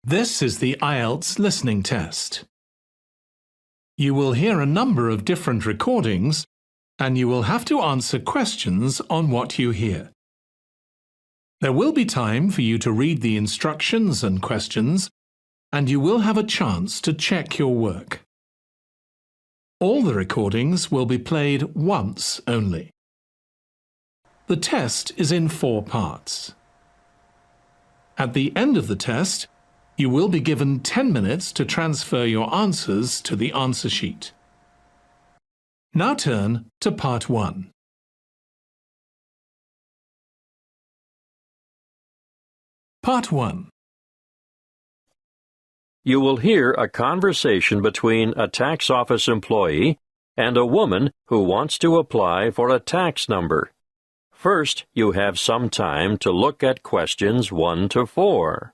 This is the IELTS listening test. You will hear a number of different recordings and you will have to answer questions on what you hear. There will be time for you to read the instructions and questions, and you will have a chance to check your work. All the recordings will be played once only. The test is in 4 parts. At the end of the test, you will be given 10 minutes to transfer your answers to the answer sheet. Now turn to Part 1. Part 1. You will hear a conversation between a tax office employee and a woman who wants to apply for a tax number. First, you have some time to look at questions 1 to 4.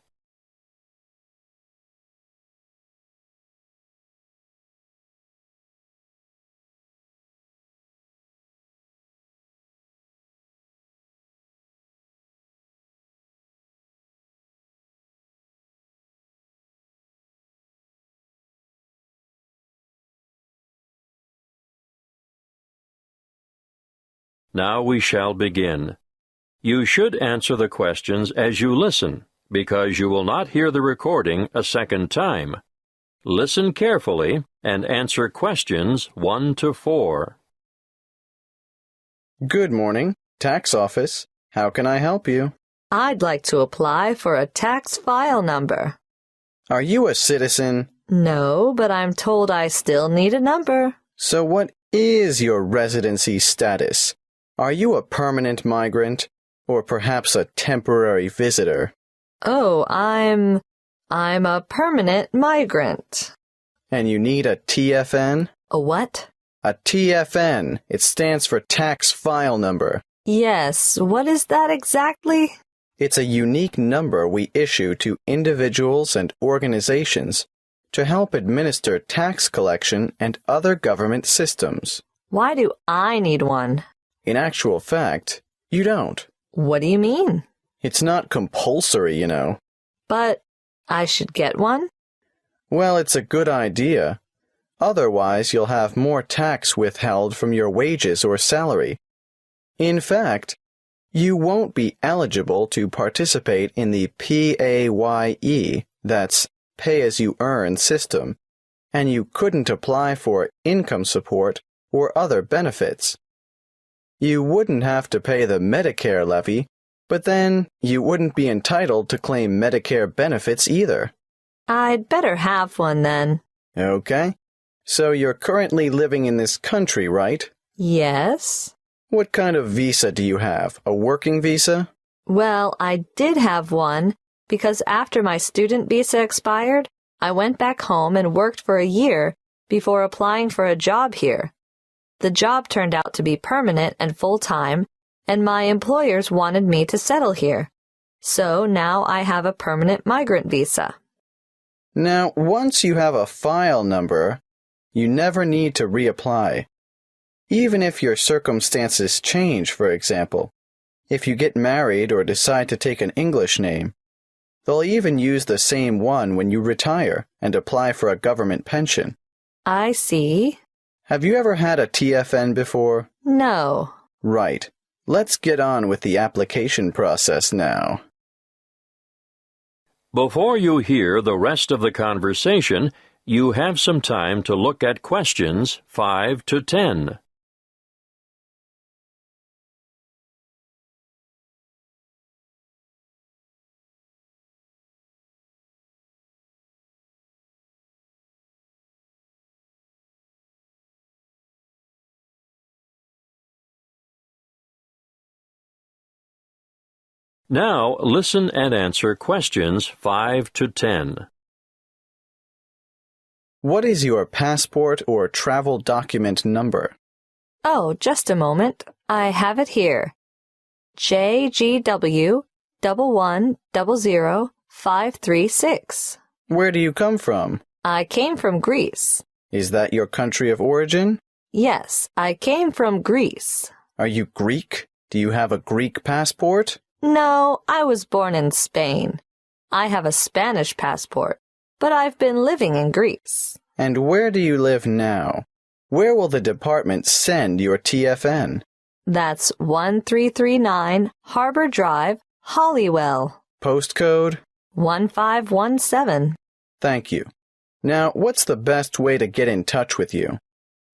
Now we shall begin. You should answer the questions as you listen, because you will not hear the recording a second time. Listen carefully and answer questions 1 to 4. Good morning, tax office. How can I help you? I'd like to apply for a tax file number. Are you a citizen? No, but I'm told I still need a number. So what is your residency status? Are you a permanent migrant, or perhaps a temporary visitor? Oh, I'm a permanent migrant. And you need a TFN? A what? A TFN. It stands for tax file number. Yes, what is that exactly? It's a unique number we issue to individuals and organizations to help administer tax collection and other government systems. Why do I need one? In actual fact, you don't. What do you mean? It's not compulsory, you know. But I should get one? Well, it's a good idea. Otherwise, you'll have more tax withheld from your wages or salary. In fact, you won't be eligible to participate in the PAYE, that's pay-as-you-earn system, and you couldn't apply for income support or other benefits. You wouldn't have to pay the Medicare levy, but then you wouldn't be entitled to claim Medicare benefits either. I'd better have one then. Okay. So you're currently living in this country, right? Yes. What kind of visa do you have? A working visa? Well, I did have one because after my student visa expired, I went back home and worked for a year before applying for a job here. The job turned out to be permanent and full-time, and my employers wanted me to settle here. So now I have a permanent migrant visa. Now, once you have a file number, you never need to reapply. Even if your circumstances change, for example, if you get married or decide to take an English name, they'll even use the same one when you retire and apply for a government pension. I see. Have you ever had a TFN before? No. Right. Let's get on with the application process now. Before you hear the rest of the conversation, you have some time to look at questions 5 to 10. Now listen and answer questions 5 to 10. What is your passport or travel document number? Oh, just a moment. I have it here. JGW 1100536. Where do you come from? I came from Greece. Is that your country of origin? Yes, I came from Greece. Are you Greek? Do you have a Greek passport? No, I was born in Spain. I have a Spanish passport, but I've been living in Greece. And where do you live now? Where will the department send your TFN? That's 1339 Harbor Drive, Holywell. Postcode? 1517. Thank you. Now, what's the best way to get in touch with you?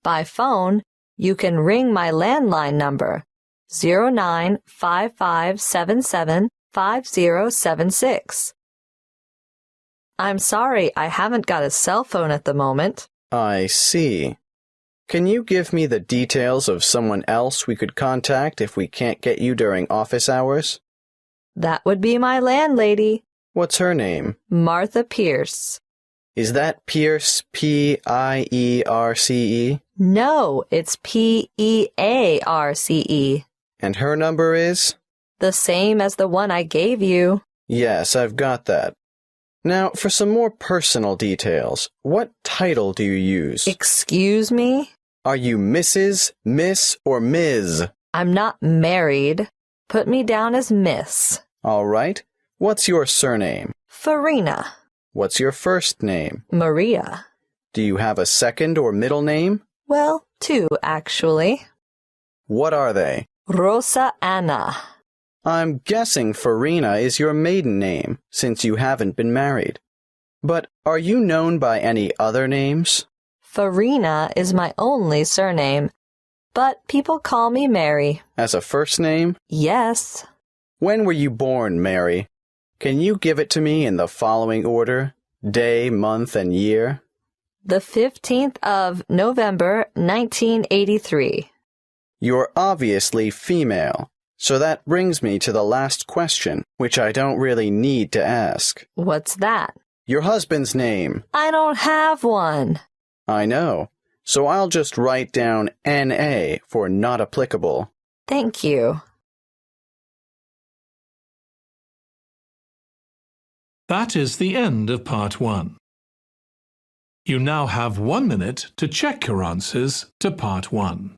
By phone, you can ring my landline number, 0955775076. I'm sorry, I haven't got a cell phone at the moment. I see. Can you give me the details of someone else we could contact if we can't get you during office hours? That would be my landlady. What's her name? Martha Pierce. Is that Pierce, P-I-E-R-C-E? No, it's P-E-A-R-C-E. And her number is? The same as the one I gave you. Yes, I've got that. Now, for some more personal details, what title do you use? Excuse me? Are you Mrs., Miss, or Ms.? I'm not married. Put me down as Miss. All right. What's your surname? Farina. What's your first name? Maria. Do you have a second or middle name? Well, two, actually. What are they? Rosa Anna. I'm guessing Farina is your maiden name, since you haven't been married. But are you known by any other names? Farina is my only surname, but people call me Mary. As a first name? Yes. When were you born, Mary? Can you give it to me in the following order? Day, month, and year? The 15th of November, 1983. You're obviously female. So that brings me to the last question, which I don't really need to ask. What's that? Your husband's name. I don't have one. I know. So I'll just write down N.A. for not applicable. Thank you. That is the end of Part 1. You now have 1 minute to check your answers to Part 1.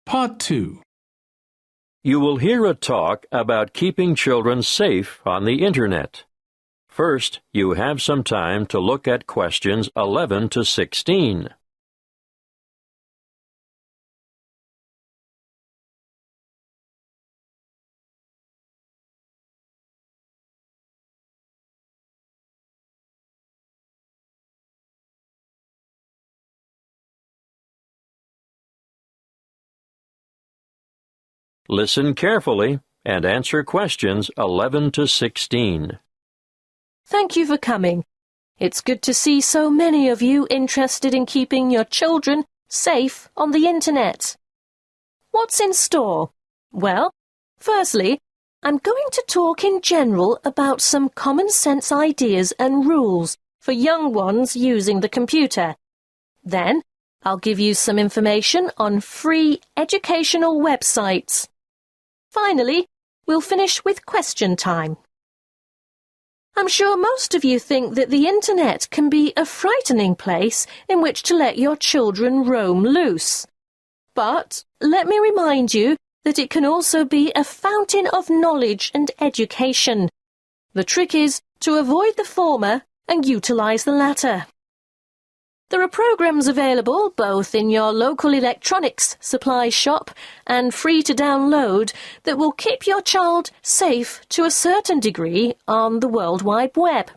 Part 2. You will hear a talk about keeping children safe on the Internet. First, you have some time to look at questions 11 to 16. Listen carefully and answer questions 11 to 16. Thank you for coming. It's good to see so many of you interested in keeping your children safe on the Internet. What's in store? Well, firstly, I'm going to talk in general about some common sense ideas and rules for young ones using the computer. Then, I'll give you some information on free educational websites. Finally, we'll finish with question time. I'm sure most of you think that the Internet can be a frightening place in which to let your children roam loose. But let me remind you that it can also be a fountain of knowledge and education. The trick is to avoid the former and utilize the latter. There are programs available both in your local electronics supply shop and free to download that will keep your child safe to a certain degree on the World Wide Web.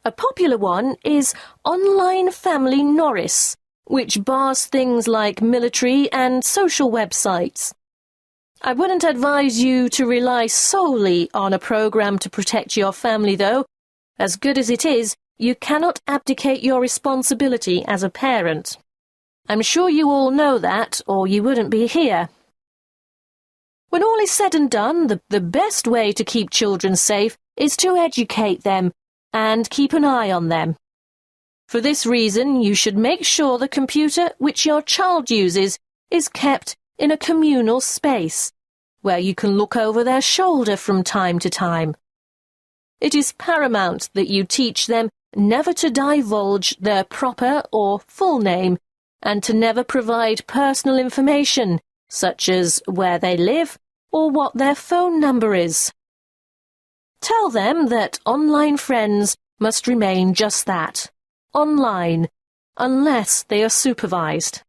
A popular one is Online Family Norris, which bars things like military and social websites. I wouldn't advise you to rely solely on a program to protect your family, though. As good as it is, you cannot abdicate your responsibility as a parent. I'm sure you all know that, or you wouldn't be here. When all is said and done, the best way to keep children safe is to educate them and keep an eye on them. For this reason, you should make sure the computer which your child uses is kept in a communal space, where you can look over their shoulder from time to time. It is paramount that you teach them never to divulge their proper or full name, and to never provide personal information, such as where they live or what their phone number is. Tell them that online friends must remain just that, online, unless they are supervised.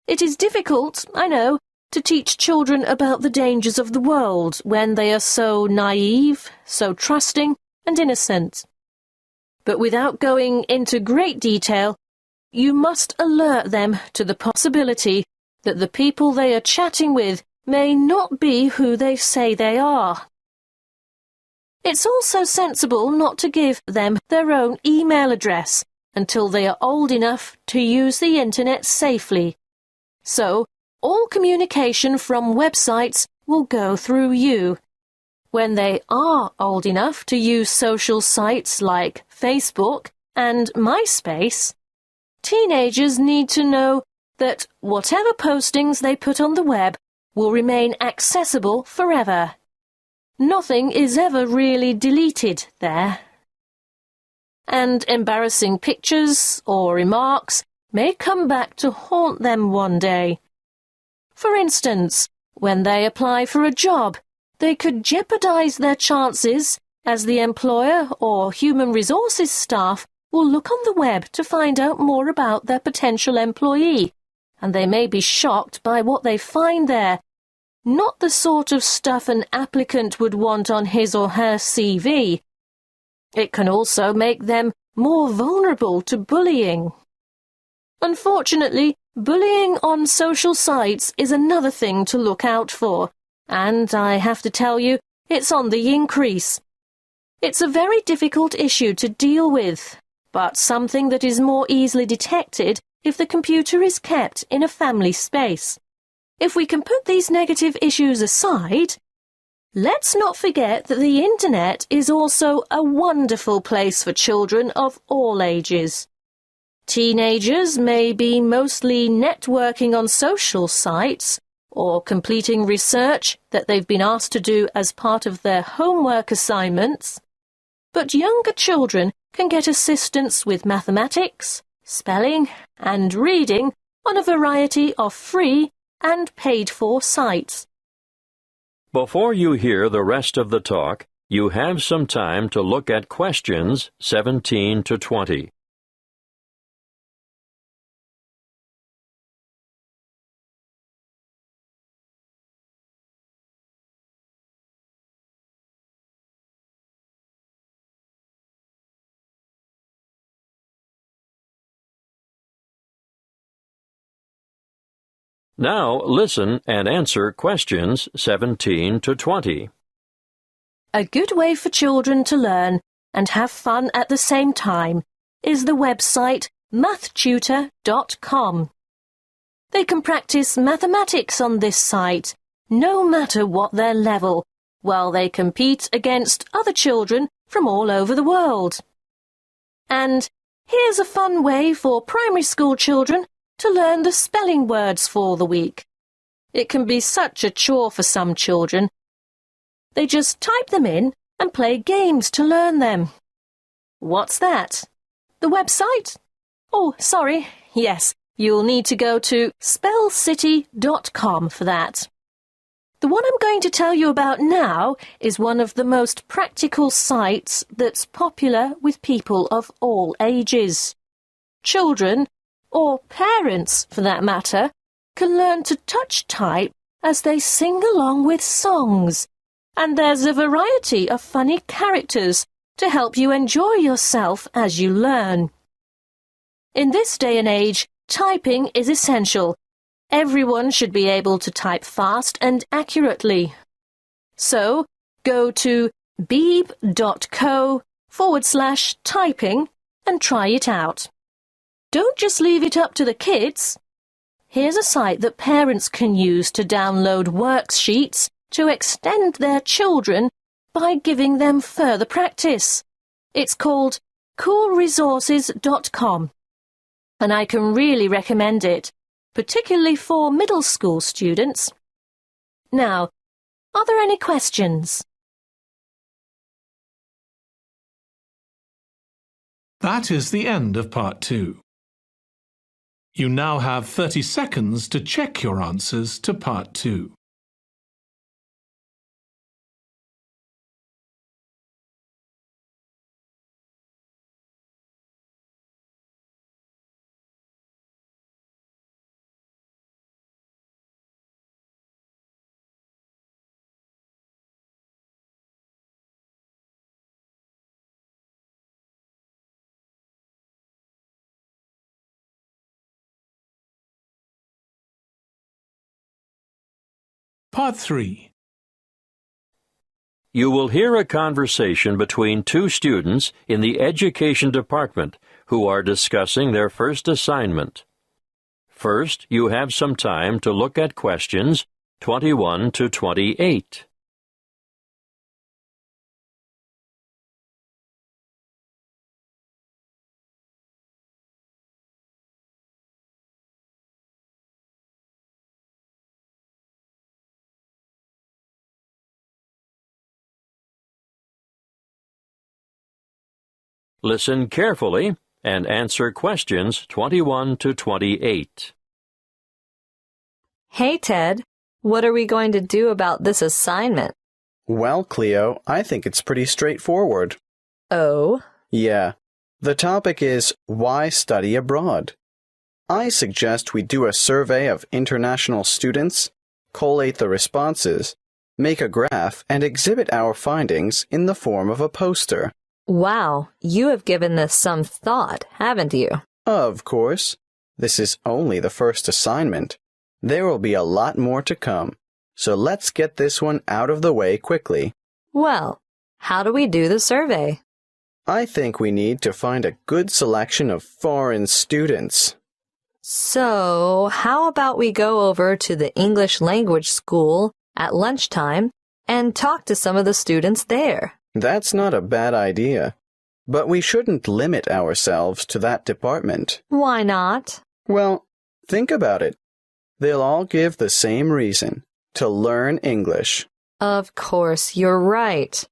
It is difficult, I know, to teach children about the dangers of the world when they are so naive, so trusting and innocent. But without going into great detail, you must alert them to the possibility that the people they are chatting with may not be who they say they are. It's also sensible not to give them their own email address until they are old enough to use the internet safely. So, all communication from websites will go through you. When they are old enough to use social sites like Facebook and MySpace, teenagers need to know that whatever postings they put on the web will remain accessible forever. Nothing is ever really deleted there. And embarrassing pictures or remarks may come back to haunt them one day. For instance, when they apply for a job, they could jeopardize their chances as the employer or human resources staff will look on the web to find out more about their potential employee, and they may be shocked by what they find there. Not the sort of stuff an applicant would want on his or her CV. It can also make them more vulnerable to bullying. Unfortunately, bullying on social sites is another thing to look out for, and I have to tell you, it's on the increase. It's a very difficult issue to deal with, but something that is more easily detected if the computer is kept in a family space. If we can put these negative issues aside, let's not forget that the internet is also a wonderful place for children of all ages. Teenagers may be mostly networking on social sites or completing research that they've been asked to do as part of their homework assignments, but younger children can get assistance with mathematics, spelling, and reading on a variety of free and paid-for sites. Before you hear the rest of the talk, you have some time to look at questions 17 to 20. Now listen and answer questions 17 to 20. A good way for children to learn and have fun at the same time is the website mathtutor.com. They can practice mathematics on this site, no matter what their level, while they compete against other children from all over the world. And here's a fun way for primary school children to learn the spelling words for the week. It can be such a chore for some children. They just type them in and play games to learn them. What's that? The website? Oh, sorry. Yes, you'll need to go to spellcity.com for that. The one I'm going to tell you about now is one of the most practical sites that's popular with people of all ages. Children, or parents for that matter, can learn to touch type as they sing along with songs. And there's a variety of funny characters to help you enjoy yourself as you learn. In this day and age, typing is essential. Everyone should be able to type fast and accurately. So, go to beeb.co/typing and try it out. Don't just leave it up to the kids. Here's a site that parents can use to download worksheets to extend their children by giving them further practice. It's called coolresources.com, and I can really recommend it, particularly for middle school students. Now, are there any questions? That is the end of Part 2. You now have 30 seconds to check your answers to Part 2. Part 3. You will hear a conversation between two students in the education department who are discussing their first assignment. First, you have some time to look at questions 21 to 28. Listen carefully and answer questions 21 to 28. Hey, Ted, what are we going to do about this assignment? Well, Cleo, I think it's pretty straightforward. Oh? Yeah. The topic is why study abroad? I suggest we do a survey of international students, collate the responses, make a graph, and exhibit our findings in the form of a poster. Wow, you have given this some thought, haven't you? Of course. This is only the first assignment. There will be a lot more to come. So let's get this one out of the way quickly. Well, how do we do the survey? I think we need to find a good selection of foreign students. So, how about we go over to the English language school at lunchtime and talk to some of the students there? That's not a bad idea. But we shouldn't limit ourselves to that department. Why not? Well, think about it. They'll all give the same reason, to learn English. Of course, you're right.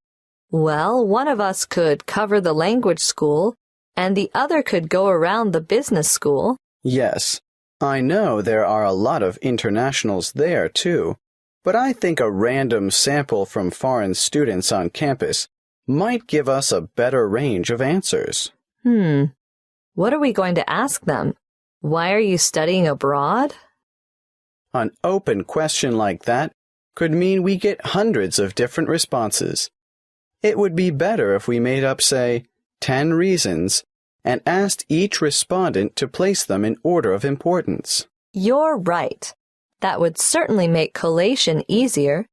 Well, one of us could cover the language school, and the other could go around the business school. Yes, I know there are a lot of internationals there, too. But I think a random sample from foreign students on campus might give us a better range of answers. What are we going to ask them? Why are you studying abroad? An open question like that could mean we get hundreds of different responses. It would be better if we made up, say, 10 reasons and asked each respondent to place them in order of importance. You're right. That would certainly make collation easier.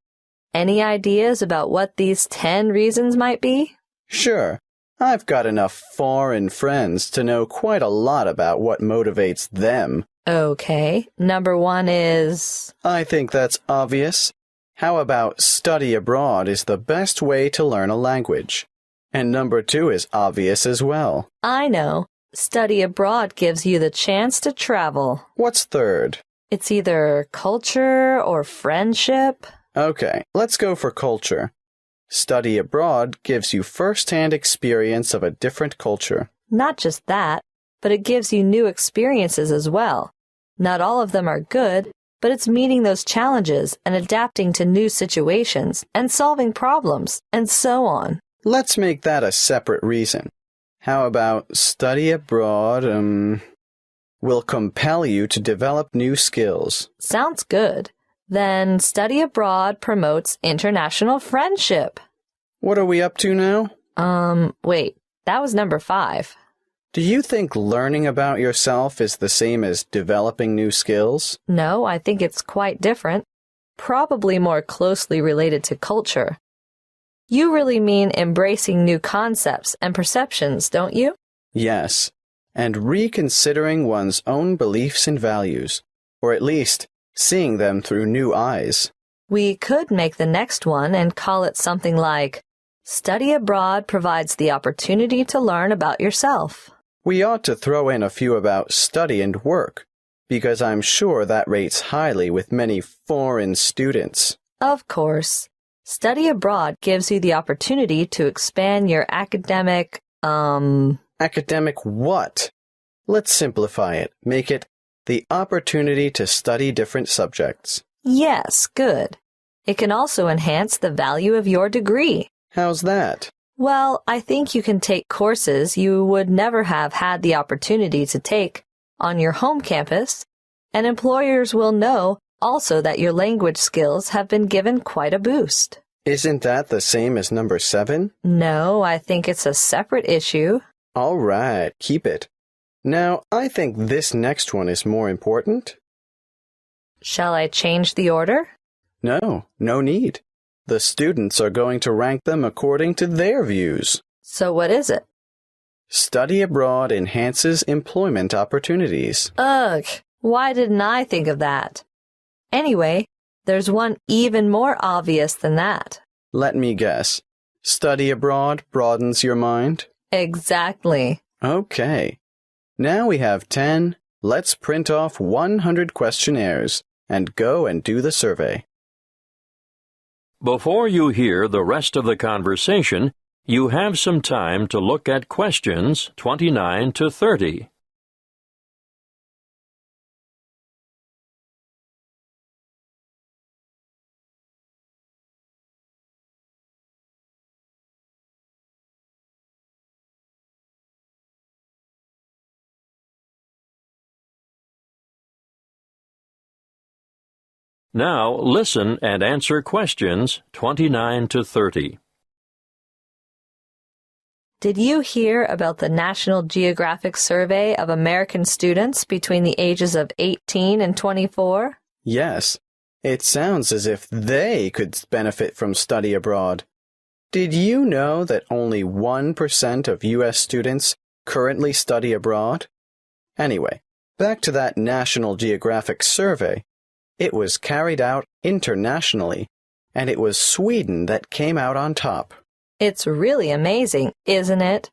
Any ideas about what these 10 reasons might be? Sure. I've got enough foreign friends to know quite a lot about what motivates them. Okay. Number 1 is... I think that's obvious. How about study abroad is the best way to learn a language? And number 2 is obvious as well. I know. Study abroad gives you the chance to travel. What's third? It's either culture or friendship. Okay, let's go for culture. Study abroad gives you first-hand experience of a different culture. Not just that, but it gives you new experiences as well. Not all of them are good, but it's meeting those challenges and adapting to new situations and solving problems and so on. Let's make that a separate reason. How about study abroad, will compel you to develop new skills? Sounds good. Then study abroad promotes international friendship. What are we up to now? Wait, that was number 5. Do you think learning about yourself is the same as developing new skills? No, I think it's quite different. Probably more closely related to culture. You really mean embracing new concepts and perceptions, don't you? Yes, and reconsidering one's own beliefs and values, or at least seeing them through new eyes. We could make the next one and call it something like, Study abroad provides the opportunity to learn about yourself. We ought to throw in a few about study and work, because I'm sure that rates highly with many foreign students. Of course. Study abroad gives you the opportunity to expand your academic, Academic what? Let's simplify it. Make it the opportunity to study different subjects. Yes, good. It can also enhance the value of your degree. How's that? Well, I think you can take courses you would never have had the opportunity to take on your home campus, and employers will know also that your language skills have been given quite a boost. Isn't that the same as number 7? No, I think it's a separate issue. All right, keep it. Now, I think this next one is more important. Shall I change the order? No need. The students are going to rank them according to their views. So what is it? Study abroad enhances employment opportunities. Ugh, why didn't I think of that? Anyway, there's one even more obvious than that. Let me guess. Study abroad broadens your mind? Exactly. Okay. Now we have 10. Let's print off 100 questionnaires and go and do the survey. Before you hear the rest of the conversation, you have some time to look at questions 29 to 30. Now listen and answer questions 29 to 30. Did you hear about the National Geographic survey of American students between the ages of 18 and 24? Yes. It sounds as if they could benefit from study abroad. Did you know that only 1% of U.S. students currently study abroad? Anyway, back to that National Geographic survey. It was carried out internationally, and it was Sweden that came out on top. It's really amazing, isn't it?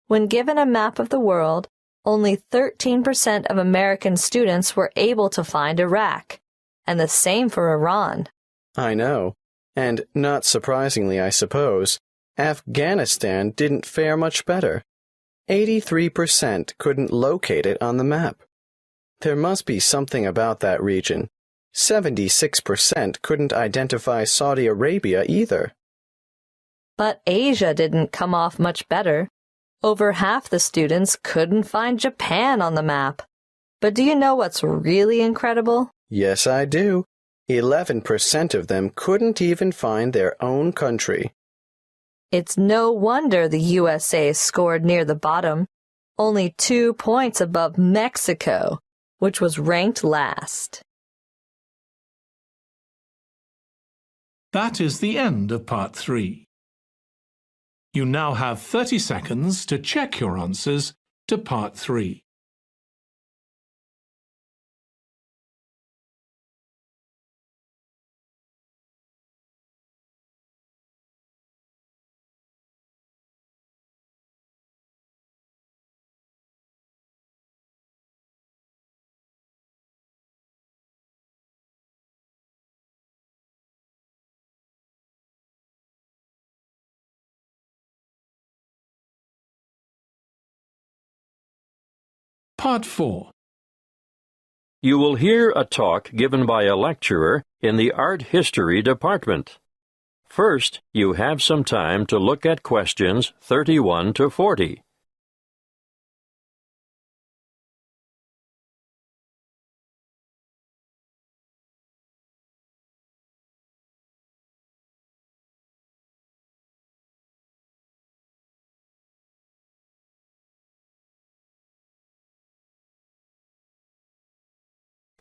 When given a map of the world, only 13% of American students were able to find Iraq, and the same for Iran. I know, and not surprisingly, I suppose, Afghanistan didn't fare much better. 83% couldn't locate it on the map. There must be something about that region. 76% couldn't identify Saudi Arabia either. But Asia didn't come off much better. Over half the students couldn't find Japan on the map. But do you know what's really incredible? Yes, I do. 11% of them couldn't even find their own country. It's no wonder the USA scored near the bottom, only 2 points above Mexico, which was ranked last. That is the end of part 3. You now have 30 seconds to check your answers to part 3. Part 4. You will hear a talk given by a lecturer in the Art History department. First, you have some time to look at questions 31 to 40.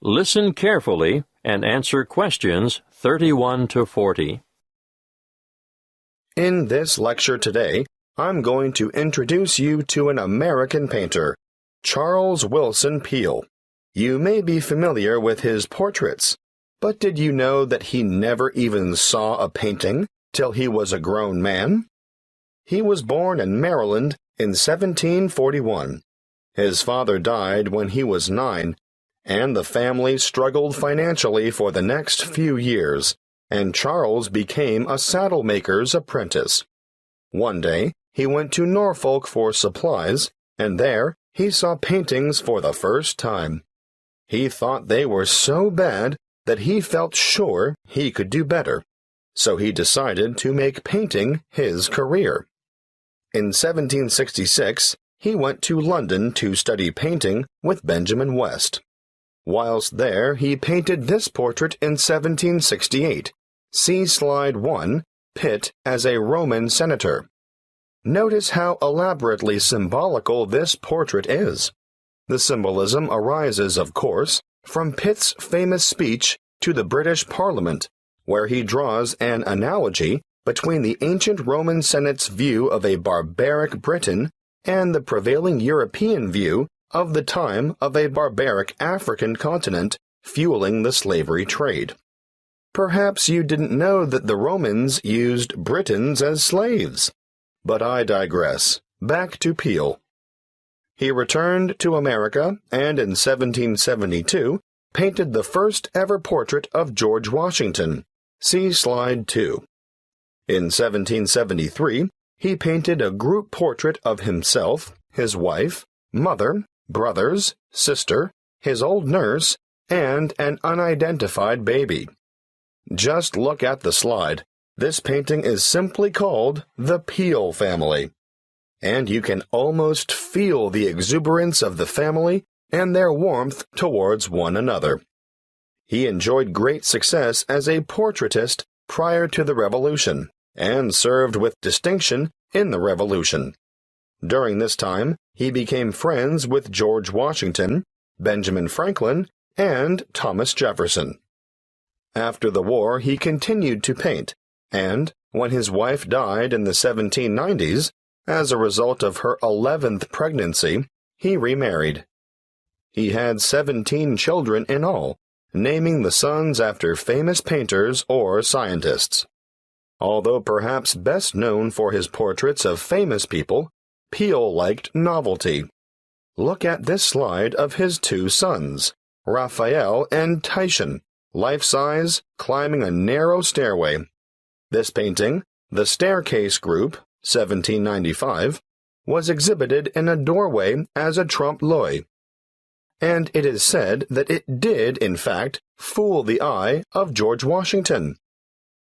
Listen carefully and answer questions 31 to 40. In this lecture today, I'm going to introduce you to an American painter, Charles Willson Peale. You may be familiar with his portraits, but did you know that he never even saw a painting till he was a grown man? He was born in Maryland in 1741. His father died when he was 9, and the family struggled financially for the next few years, and Charles became a saddle maker's apprentice. One day, he went to Norfolk for supplies, and there he saw paintings for the first time. He thought they were so bad that he felt sure he could do better, so he decided to make painting his career. In 1766, he went to London to study painting with Benjamin West. Whilst there, he painted this portrait in 1768. See Slide 1, Pitt as a Roman senator. Notice how elaborately symbolical this portrait is. The symbolism arises, of course, from Pitt's famous speech to the British Parliament, where he draws an analogy between the ancient Roman Senate's view of a barbaric Britain and the prevailing European view of the time of a barbaric African continent fueling the slavery trade. Perhaps you didn't know that the Romans used Britons as slaves. But I digress. Back to Peale. He returned to America and in 1772 painted the first ever portrait of George Washington. See Slide 2. In 1773, he painted a group portrait of himself, his wife, mother, brothers, sister, his old nurse, and an unidentified baby. Just look at the slide. This painting is simply called the Peale family. And you can almost feel the exuberance of the family and their warmth towards one another. He enjoyed great success as a portraitist prior to the Revolution, and served with distinction in the Revolution. During this time, he became friends with George Washington, Benjamin Franklin, and Thomas Jefferson. After the war, he continued to paint, and, when his wife died in the 1790s, as a result of her 11th pregnancy, he remarried. He had 17 children in all, naming the sons after famous painters or scientists. Although perhaps best known for his portraits of famous people, Peale liked novelty. Look at this slide of his two sons, Raphael and Titian, life-size, climbing a narrow stairway. This painting, The Staircase Group, 1795, was exhibited in a doorway as a trompe-l'oeil. And it is said that it did, in fact, fool the eye of George Washington.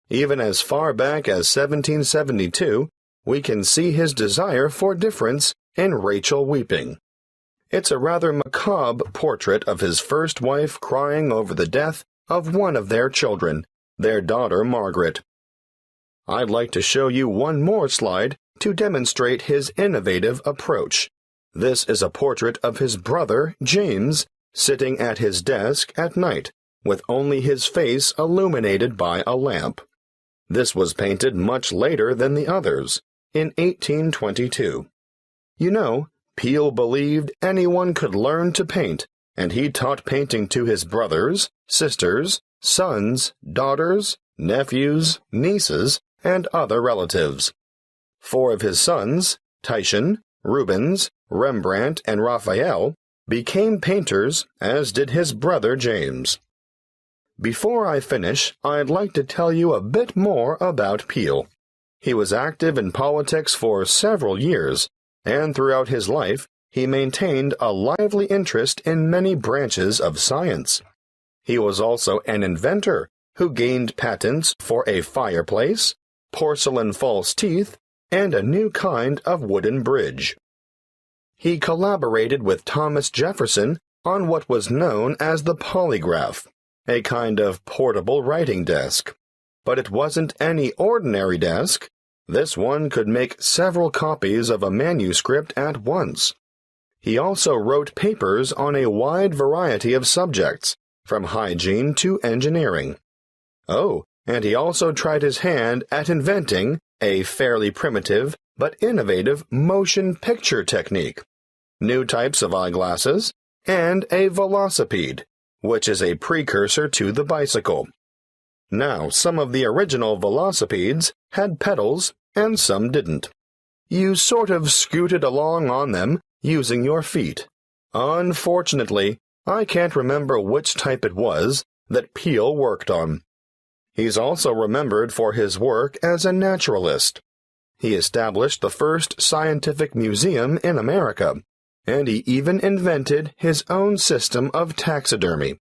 Even as far back as 1772, we can see his desire for difference in Rachel weeping. It's a rather macabre portrait of his first wife crying over the death of one of their children, their daughter Margaret. I'd like to show you one more slide to demonstrate his innovative approach. This is a portrait of his brother, James, sitting at his desk at night, with only his face illuminated by a lamp. This was painted much later than the others, in 1822. You know, Peale believed anyone could learn to paint, and he taught painting to his brothers, sisters, sons, daughters, nephews, nieces, and other relatives. 4 of his sons, Titian, Rubens, Rembrandt, and Raphael, became painters, as did his brother James. Before I finish, I'd like to tell you a bit more about Peale. He was active in politics for several years, and throughout his life, he maintained a lively interest in many branches of science. He was also an inventor who gained patents for a fireplace, porcelain false teeth, and a new kind of wooden bridge. He collaborated with Thomas Jefferson on what was known as the polygraph, a kind of portable writing desk. But it wasn't any ordinary desk. This one could make several copies of a manuscript at once. He also wrote papers on a wide variety of subjects, from hygiene to engineering. Oh, and he also tried his hand at inventing a fairly primitive but innovative motion picture technique, new types of eyeglasses, and a velocipede, which is a precursor to the bicycle. Now, some of the original velocipedes had pedals and some didn't. You sort of scooted along on them using your feet. Unfortunately, I can't remember which type it was that Peale worked on. He's also remembered for his work as a naturalist. He established the first scientific museum in America, and he even invented his own system of taxidermy.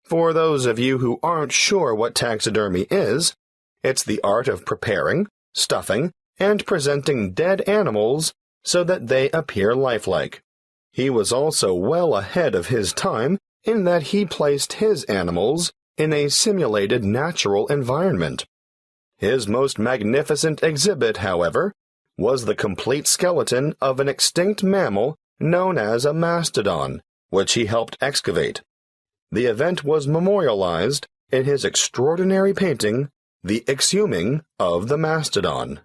For those of you who aren't sure what taxidermy is, it's the art of preparing, stuffing, and presenting dead animals so that they appear lifelike. He was also well ahead of his time in that he placed his animals in a simulated natural environment. His most magnificent exhibit, however, was the complete skeleton of an extinct mammal known as a mastodon, which he helped excavate. The event was memorialized in his extraordinary painting, The Exhuming of the Mastodon.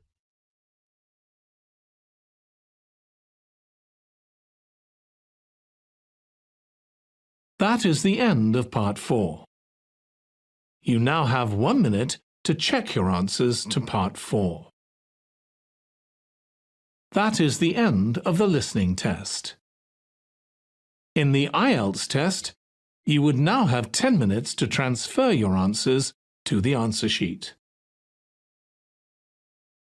That is the end of Part 4. You now have 1 minute to check your answers to Part 4. That is the end of the listening test. In the IELTS test, you would now have 10 minutes to transfer your answers to the answer sheet.